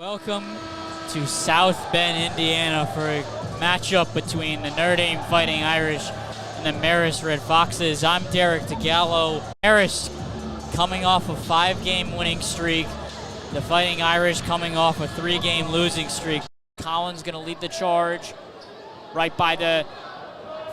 Welcome to South Bend, Indiana for a matchup between the Notre Dame Fighting Irish and the Marist Red Foxes. I'm Derek DeGallo. Marist coming off a 5-game winning streak. The Fighting Irish coming off a 3-game losing streak. Collins going to lead the charge right by the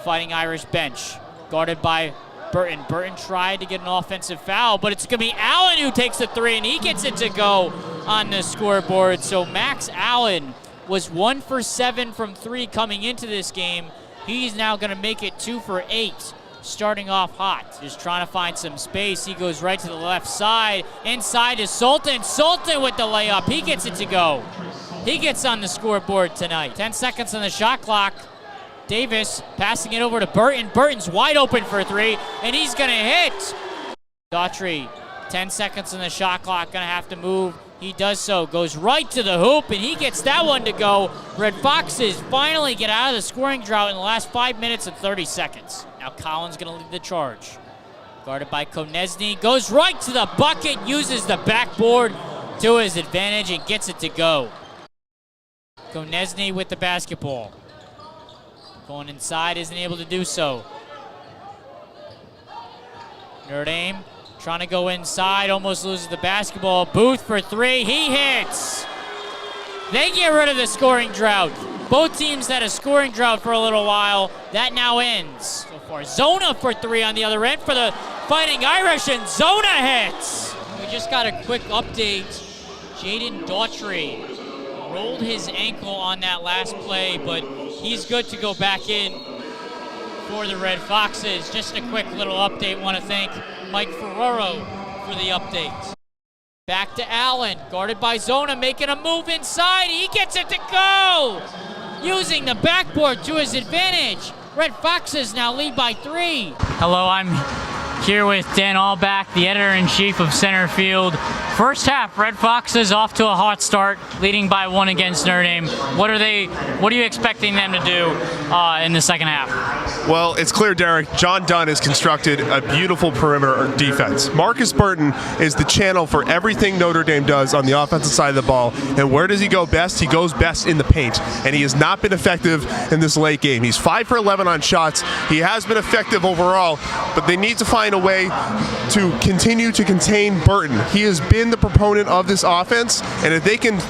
Fighting Irish bench, guarded by Burton. Burton tried to get an offensive foul, but it's going to be Allen who takes the three, and he gets it to go on the scoreboard. So Max Allen was 1 for 7 from 3 coming into this game. He's now going to make it 2 for 8, starting off hot. Just trying to find some space. He goes right to the left side. Inside is Sultan. Sultan with the layup. He gets it to go. He gets on the scoreboard tonight. 10 seconds on the shot clock. Davis passing it over to Burton. Burton's wide open for 3, and he's going to hit. Notre, 10 seconds on the shot clock, going to have to move. He does so, goes right to the hoop, and he gets that one to go. Red Foxes finally get out of the scoring drought in the last 5 minutes and 30 seconds. Now Collins going to lead the charge. Guarded by Konechny, goes right to the bucket, uses the backboard to his advantage, and gets it to go. Konechny with the basketball. Going inside, isn't able to do so. Notre Dame trying to go inside, almost loses the basketball. Booth for 3, he hits. They get rid of the scoring drought. Both teams had a scoring drought for a little while. That now ends. So far, Zona for 3 on the other end for the Fighting Irish, and Zona hits. We just got a quick update. Jaden Daughtry rolled his ankle on that last play, but he's good to go back in for the Red Foxes. Just a quick little update. Want to thank Mike Ferraro for the update. Back to Allen, guarded by Zona, making a move inside. He gets it to go, using the backboard to his advantage. Red Foxes now lead by 3. Hello, I'm here with Dan Allback, the editor-in-chief of Center Field. First half, Red Foxes off to a hot start, leading by 1 against Notre Dame. What are you expecting them to do in the second half? Well, it's clear, Derek, John Dunn has constructed a beautiful perimeter defense. Marcus Burton is the channel for everything Notre Dame does on the offensive side of the ball. And where does he go best? He goes best in the paint. And he has not been effective in this late game. He's 5 for 11 on shots. He has been effective overall, but they need to find a way to continue to contain Burton. He has been the proponent of this offense, and if they can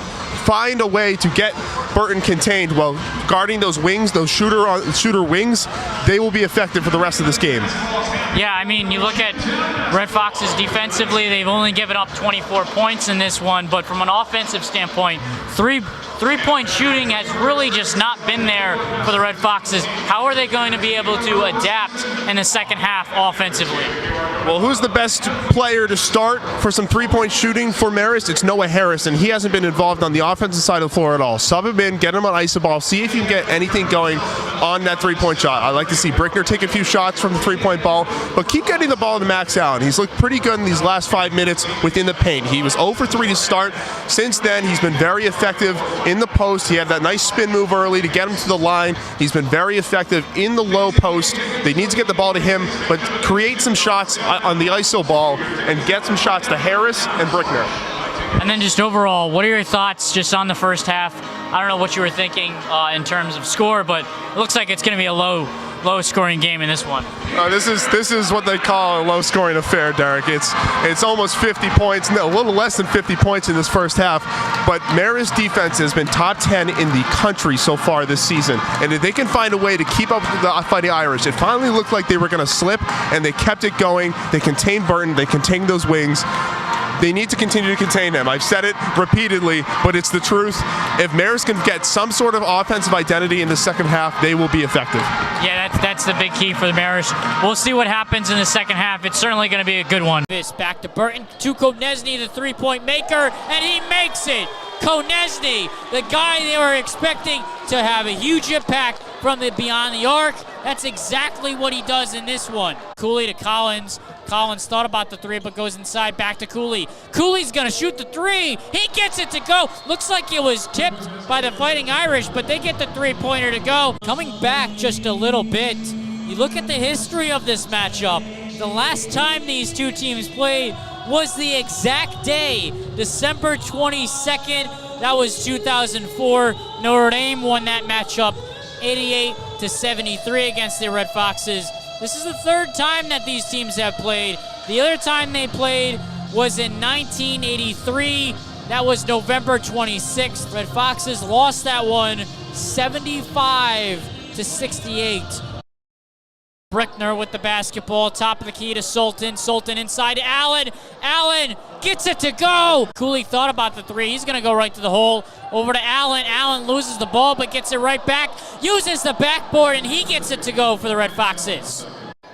find a way to get Burton contained while guarding those wings, those shooter wings, they will be effective for the rest of this game. Yeah, I mean, you look at Red Foxes defensively, they've only given up 24 points in this one, but from an offensive standpoint, three-point shooting has really just not been there for the Red Foxes. How are they going to be able to adapt in the second half offensively? Well, who's the best player to start for some three-point shooting for Marist? It's Noah Harrison. He hasn't been involved on the offensive side of the floor at all. Sub him in, get him on iso ball, see if you can get anything going on that three-point shot. I like to see Brickner take a few shots from the three-point ball, but keep getting the ball to Max Allen. He's looked pretty good in these last 5 minutes within the paint. He was 0 for 3 to start. Since then, he's been very effective in the post. He had that nice spin move early to get him to the line. He's been very effective in the low post. They need to get the ball to him, but create some shots on the iso ball and get some shots to Harris and Brickner. And then just overall, what are your thoughts just on the first half? I don't know what you were thinking in terms of score, but it looks like it's going to be a low-scoring game in this one. This is what they call a low-scoring affair, Derek. It's almost 50 points, no, a little less than 50 points in this first half. But Marist defense has been top 10 in the country so far this season, and if they can find a way to keep up with the Fighting Irish, it finally looked like they were going to slip, and they kept it going. They contained Burton. They contained those wings. They need to continue to contain them. I've said it repeatedly, but it's the truth. If Marist can get some sort of offensive identity in the second half, they will be effective. Yeah, that's the big key for the Marist. We'll see what happens in the second half. It's certainly going to be a good one. This back to Burton, to Konechny, the three-point maker, and he makes it. Konechny, the guy they were expecting to have a huge impact from the beyond the arc. That's exactly what he does in this one. Cooley to Collins. Collins thought about the 3, but goes inside, back to Cooley. Cooley's gonna shoot the 3. He gets it to go. Looks like it was tipped by the Fighting Irish, but they get the 3-pointer to go. Coming back just a little bit, you look at the history of this matchup. The last time these two teams played was the exact day, December 22nd, That was 2004. Notre Dame won that matchup 88-73 against the Red Foxes. This is the third time that these teams have played. The other time they played was in 1983. That was November 26th. Red Foxes lost that one 75-68. Brickner with the basketball, top of the key to Sultan. Sultan inside to Allen. Allen gets it to go. Cooley thought about the three. He's going to go right to the hole. Over to Allen. Allen loses the ball but gets it right back. Uses the backboard and he gets it to go for the Red Foxes.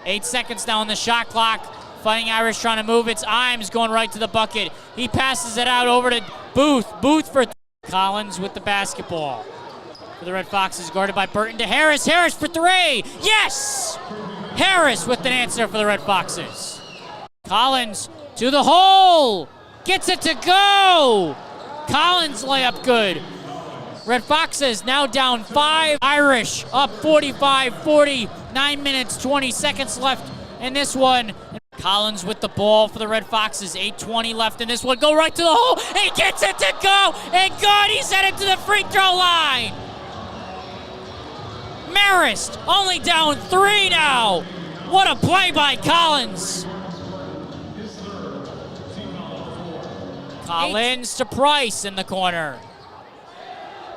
8 seconds now on the shot clock. Fighting Irish trying to move. It's Imes going right to the bucket. He passes it out over to Booth. Booth for Collins with the basketball. For the Red Foxes, guarded by Burton to Harris. Harris for three. Yes! Harris with an answer for the Red Foxes. Collins to the hole. Gets it to go. Collins layup good. Red Foxes now down 5. Irish up 45-40. 9 minutes, 20 seconds left in this one. Collins with the ball for the Red Foxes. 8:20 left in this one. Go right to the hole. He gets it to go. And good, he's headed to the free throw line. Marist only down 3 now. What a play by Collins. Collins to Price in the corner.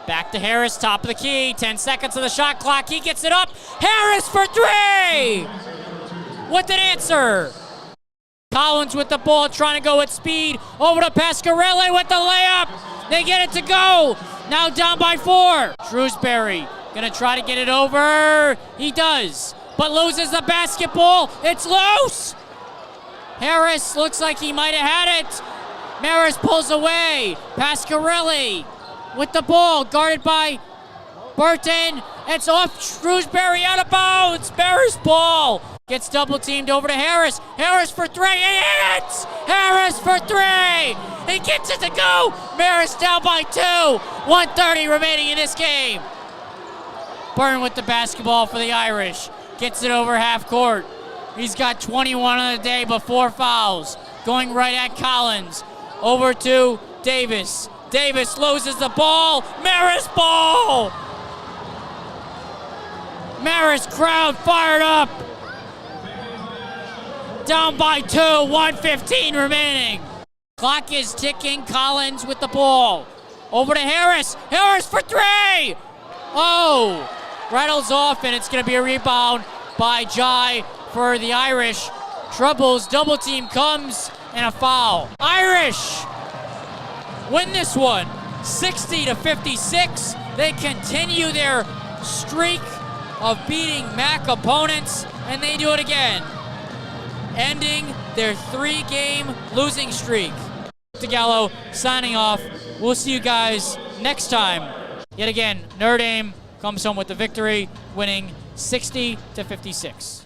Back to Harris, top of the key. 10 seconds on the shot clock. He gets it up. Harris for three. With an answer. Collins with the ball, trying to go at speed. Over to Pasquarelli with the layup. They get it to go. Now down by 4. Shrewsbury gonna try to get it over. He does, but loses the basketball. It's loose. Harris looks like he might have had it. Marist pulls away. Pasquarelli with the ball, guarded by Burton. It's off Shrewsbury, out of bounds. Marist ball. Gets double teamed over to Harris. Harris for three. He hits! Harris for three. He gets it to go. Marist down by 2. 1:30 remaining in this game. Burton with the basketball for the Irish. Gets it over half court. He's got 21 on the day but 4 fouls. Going right at Collins. Over to Davis. Davis loses the ball. Marist ball. Marist crowd fired up. Down by 2, 1:15 remaining. Clock is ticking. Collins with the ball. Over to Harris. Harris for 3. Oh, rattles off, and it's going to be a rebound by Jai for the Irish. Troubles, double team comes, and a foul. Irish win this one 60-56. They continue their streak of beating MAC opponents, and they do it again, ending their 3-game losing streak. Gallo signing off. We'll see you guys next time. Yet again, Notre Dame comes home with the victory, winning 60-56.